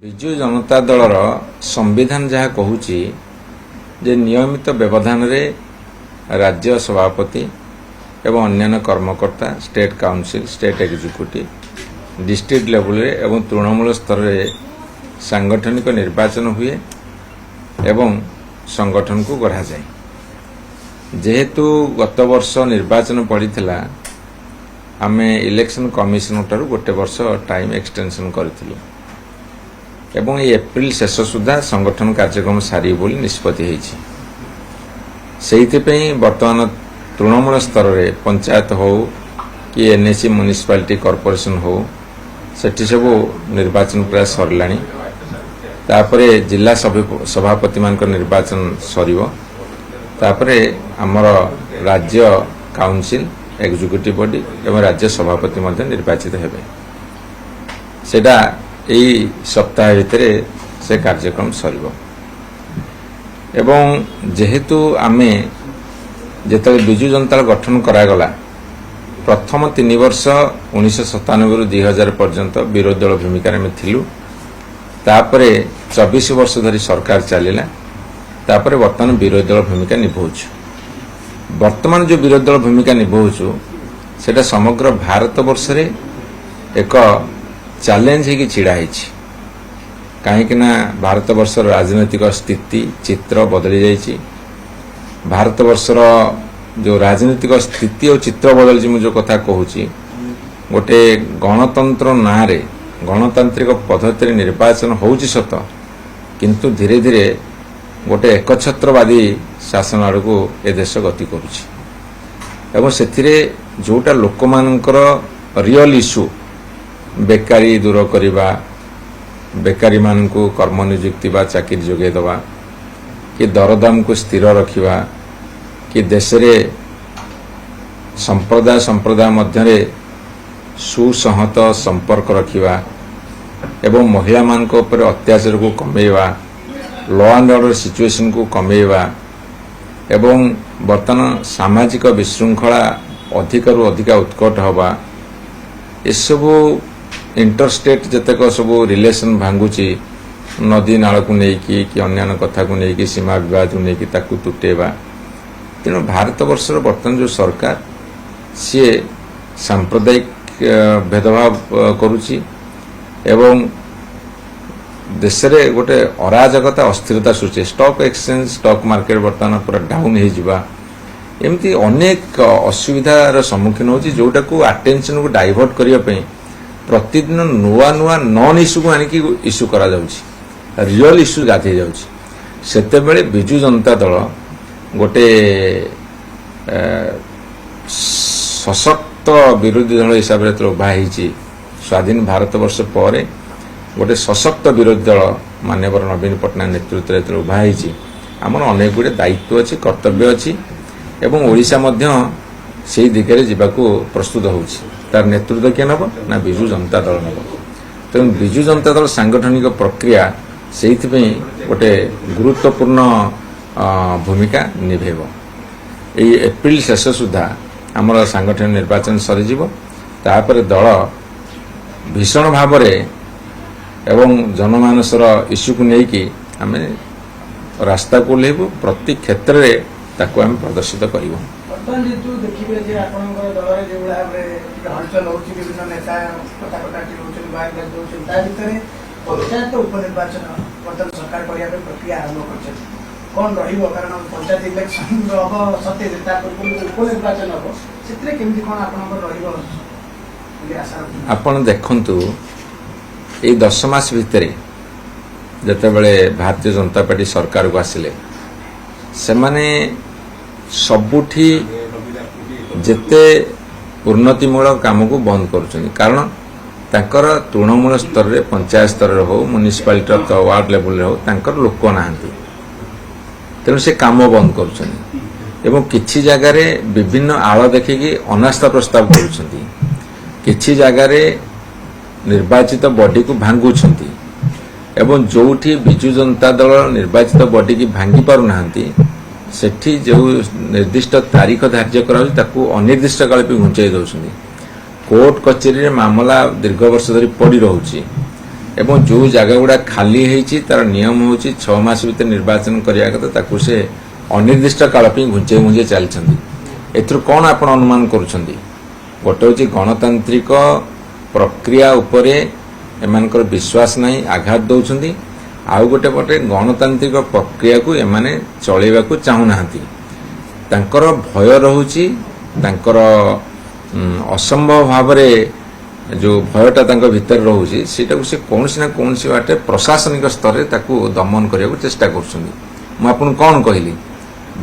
ବିଜୁ ଜନତା ଦଳର ସମ୍ବିଧାନ ଯାହା କହୁଛି ଯେ ନିୟମିତ ବ୍ୟବଧାନରେ ରାଜ୍ୟ ସଭାପତି ଏବଂ ଅନ୍ୟାନ୍ୟ କର୍ମକର୍ତ୍ତା state council state executive district ଲେଭେଲରେ ଏବଂ ତୃଣମୂଳ ସ୍ତରରେ ସାଂଗଠନିକ ନିର୍ବାଚନ ହୁଏ ଏବଂ ସଂଗଠନକୁ ଗଢ଼ାଯାଏ। ଯେହେତୁ ଗତ ବର୍ଷ ନିର୍ବାଚନ ପଡ଼ିଥିଲା, ଆମେ ଇଲେକ୍ସନ କମିଶନଠାରୁ ଗୋଟେ ବର୍ଷ ଟାଇମ ଏକ୍ସଟେନସନ କରିଥିଲୁ ଏବଂ এই ଏପ୍ରିଲ ଶେଷ ସୁଦ୍ଧା ସଂଗଠନ କାର୍ଯ୍ୟକ୍ରମ ସାରିବ ବୋଲି ନିଷ୍ପତ୍ତି ହୋଇଛି। ସେଇଥିପାଇଁ ବର୍ତ୍ତମାନ ତୃଣମୂଳ ସ୍ତରରେ ପଞ୍ଚାୟତ ହେଉ କି ଏନ୍ଏସି ମ୍ୟୁନିସିପାଲିଟି କର୍ପୋରେସନ ହେଉ ସେଠି ସବୁ ନିର୍ବାଚନ ପ୍ରାୟ ସରିଲାଣି। ତାପରେ ଜିଲ୍ଲା ସଭାପତିମାନଙ୍କ ନିର୍ବାଚନ ସରିବ। ତାପରେ ଆମର ରାଜ୍ୟ କାଉନସିଲ ଏକ୍ଜିକ୍ୟୁଟିଭ ବଡି ଏବଂ ରାଜ୍ୟ ସଭାପତି ମଧ୍ୟ ନିର୍ବାଚିତ ହେବେ। ସେଟା এই সপ্তাহ ভিতরে সে কার্যক্রম সরিব এবং যেহেতু আমি যেতবে বিজু জনতা গঠন করাগলা প্রথম 3 বর্ষ 1997 রু 2000 পর্যন্ত বিরোধী দল ভূমিকার আমি থিলু। তারপরে 24 বর্ষ ধরি সরকার চালিলা। তারপরে বর্তমান বিরোধী দল ভূমিকা নিভাউছু। বর্তমান যে বিরোধী দল ভূমিকা নিভাউছু সেটা সমগ্র ভারত বর্ষরে এক ଚ୍ୟାଲେଞ୍ଜ ହେଇକି ଛିଡ଼ା ହେଇଛି। କାହିଁକିନା ଭାରତବର୍ଷର ରାଜନୈତିକ ସ୍ଥିତି ଚିତ୍ର ବଦଳି ଯାଇଛି। ଭାରତବର୍ଷର ଯେଉଁ ରାଜନୈତିକ ସ୍ଥିତି ଓ ଚିତ୍ର ବଦଳିଛି, ମୁଁ ଯେଉଁ କଥା କହୁଛି, ଗୋଟେ ଗଣତନ୍ତ୍ର ନାଁରେ ଗଣତାନ୍ତ୍ରିକ ପଦ୍ଧତିରେ ନିର୍ବାଚନ ହେଉଛି ସତ, କିନ୍ତୁ ଧୀରେ ଧୀରେ ଗୋଟେ ଏକଛତ୍ରବାଦୀ ଶାସନ ଆଡ଼କୁ ଏ ଦେଶ ଗତି କରୁଛି ଏବଂ ସେଥିରେ ଯେଉଁଟା ଲୋକମାନଙ୍କର ରିଅଲ ଇସ୍ୟୁ ବେକାରୀ ଦୂର କରିବା, ବେକାରୀମାନଙ୍କୁ କର୍ମ ନିଯୁକ୍ତି ବା ଚାକିରି ଯୋଗାଇ ଦେବା, କି ଦରଦାମକୁ ସ୍ଥିର ରଖିବା, କି ଦେଶରେ ସମ୍ପ୍ରଦାୟ ମଧ୍ୟରେ ସୁସଂହତ ସମ୍ପର୍କ ରଖିବା ଏବଂ ମହିଳାମାନଙ୍କ ଉପରେ ଅତ୍ୟାଚାରକୁ କମେଇବା, ଲ ଆଣ୍ଡ ଅର୍ଡର ସିଚୁଏସନକୁ କମେଇବା ଏବଂ ବର୍ତ୍ତମାନ ସାମାଜିକ ବିଶୃଙ୍ଖଳା ଅଧିକରୁ ଅଧିକ ଉତ୍କଟ ହେବା, ଏସବୁ इंटरस्टेट जतक सब रिलेशन भांगुची नदी नालू नहीं कि अन्य कथा को लेकिन सीमा विवाद को लेकिन तुटेवा। तेणु भारत वर्षर बर्तमान जो सरकार सी सांप्रदायिक भेदभाव करुची एवं देश रे गोटे अराजकता अस्थिरता सृष्टि, स्टॉक एक्सचेंज स्टॉक मार्केट बर्तमान पूरा डाउन हो एमती अनेक असुविधार सम्मुखीन होची, जोटा को अटेंशन को डाइवर्ट करने प्रतिदिन नुआ नुआ नॉन इश्यू को आनिकी इश्यू करा जाउची, रियल इश्यू गाधे जाउची। सेतेबेले बिजु जनता दल गोटे सशक्त विरोधी दल हिसाब से उभा होईची। स्वाधीन भारत वर्ष पर गोटे सशक्त विरोधी दल माननीय नवीन पट्टनायक नेतृत्व में उभा होईची। आमर अनेक गुड़े दायित्व अच्छी, कर्तव्य अच्छी एवं ओडिशा मध्य से दिगरे जीवाकू प्रस्तुत होउची। तार नेतृत्व किए नब ना बिजु जनता दल नब। तेणु बिजु जनता दल सांगठनिक प्रक्रिया से गोटे गुरुत्वपूर्ण भूमिका निभेब। यही एप्रिल शेष सुधा आमर सांगठनिक निर्वाचन सरीजिव। तापर दल भीषण भाव एवं जनमानसर इश्यू को लेकिन आम रास्ता को ओह्लैबू, प्रति क्षेत्र में ताकू आम प्रदर्शित करूँ। बर्तमान जेतु देखिए जे आपनकर दलरे जे उला हलचल होची, विभिन्न नेता कथाकथाटी होची, बाइक होची, ता भितरे पंचायत उपनिर्वाचन बर्तमान सरकार करिया प्रक्रिया आरंभ करछे। कोन रहिबो कारण पंचायत इलेक्शन अब सते ता उपनिर्वाचन अब सेतरे केमति कोन आपनकर रहिबो ये आशा आपण देखंतु ए 10 मास भितरे जतेबेले भारतीय जनता पार्टी सरकार को आसिले से माने सबुठी जेते उन्नतिमूलक काम को बंद करुछन। कारण तांकर तृणमूल स्तर रे पंचायत स्तर रे हो म्युनिसिपालिटी वार्ड लेवल रे हो तांकर लोक नाहांती, तेणु से काम बंद करुछन एवं किछि जगह रे विभिन्न आळ देखिकी अनास्था प्रस्ताव करुछंती, किछि जगह रे निर्वाचित बॉडी को भांगुछंती एवं जोठी बिजु जनता दल निर्वाचित बॉडी की भांगी पारु नाहांती सेठी जो निर्दिष्ट तारीख धार्य करा अनिर्दिष्ट काल घुंचाई दौरान कोर्ट कचेरी मामला दीर्घ वर्ष धरी पड़ी रोचे ଏବଂ ଯେଉଁ ଜାଗା ଗୁଡ଼ା ଖାଲି ହେଇଛି ତାର ନିୟମ ହେଉଛି 6 ମାସ ଭିତରେ ନିର୍ବାଚନ କରିବା କଥା, ତାକୁ ସେ ଅନିର୍ଦ୍ଦିଷ୍ଟ କାଳ ପାଇଁ ଘୁଞ୍ଚେଇ ଘୁଞ୍ଚେଇ ଚାଲିଛନ୍ତି। ଏଥିରୁ କ'ଣ ଆପଣ ଅନୁମାନ କରୁଛନ୍ତି? ଗୋଟେ ହେଉଛି ଗଣତାନ୍ତ୍ରିକ ପ୍ରକ୍ରିୟା ଉପରେ ଏମାନଙ୍କର ବିଶ୍ୱାସ ନାହିଁ, ଆଘାତ ଦେଉଛନ୍ତି। ଆଉ ଗୋଟେ ପଟେ ଗଣତାନ୍ତ୍ରିକ ପ୍ରକ୍ରିୟାକୁ ଏମାନେ ଚଳେଇବାକୁ ଚାହୁଁନାହାନ୍ତି। ତାଙ୍କର ଭୟ ରହୁଛି, ତାଙ୍କର ଅସମ୍ଭବ ଭାବରେ ଯେଉଁ ଭୟଟା ତାଙ୍କ ଭିତରେ ରହୁଛି ସେଇଟାକୁ ସେ କୌଣସି ନା କୌଣସି ବାଟେ ପ୍ରଶାସନିକ ସ୍ତରରେ ତାକୁ ଦମନ କରିବାକୁ ଚେଷ୍ଟା କରୁଛନ୍ତି। ମୁଁ ଆପଣଙ୍କୁ କ'ଣ କହିଲି,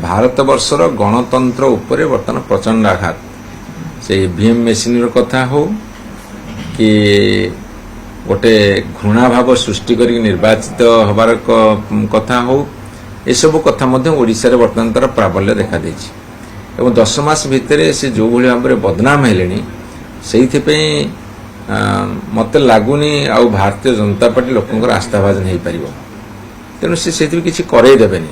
ଭାରତବର୍ଷର ଗଣତନ୍ତ୍ର ଉପରେ ବର୍ତ୍ତମାନ ପ୍ରଚଣ୍ଡ ଆଘାତ। ସେ ଇଭିଏମ୍ ମେସିନ୍ର କଥା ହଉ କି ଗୋଟେ ଘୃଣାଭାବ ସୃଷ୍ଟି କରିକି ନିର୍ବାଚିତ ହେବାର କଥା ହଉ, ଏସବୁ କଥା ମଧ୍ୟ ଓଡ଼ିଶାରେ ବର୍ତ୍ତମାନ ତାର ପ୍ରାବଲ୍ୟ ଦେଖାଦେଇଛି। ଏବଂ 10 ମାସ ଭିତରେ ସେ ଯେଉଁଭଳି ଭାବରେ ବଦନାମ ହେଲେଣି, ସେଇଥିପାଇଁ ମୋତେ ଲାଗୁନି ଆଉ ଭାରତୀୟ ଜନତା ପାର୍ଟି ଲୋକଙ୍କର ଆସ୍ଥାଭାଜନ ହେଇପାରିବ। ତେଣୁ ସେ ସେଥିରୁ କିଛି କରେଇ ଦେବେନି।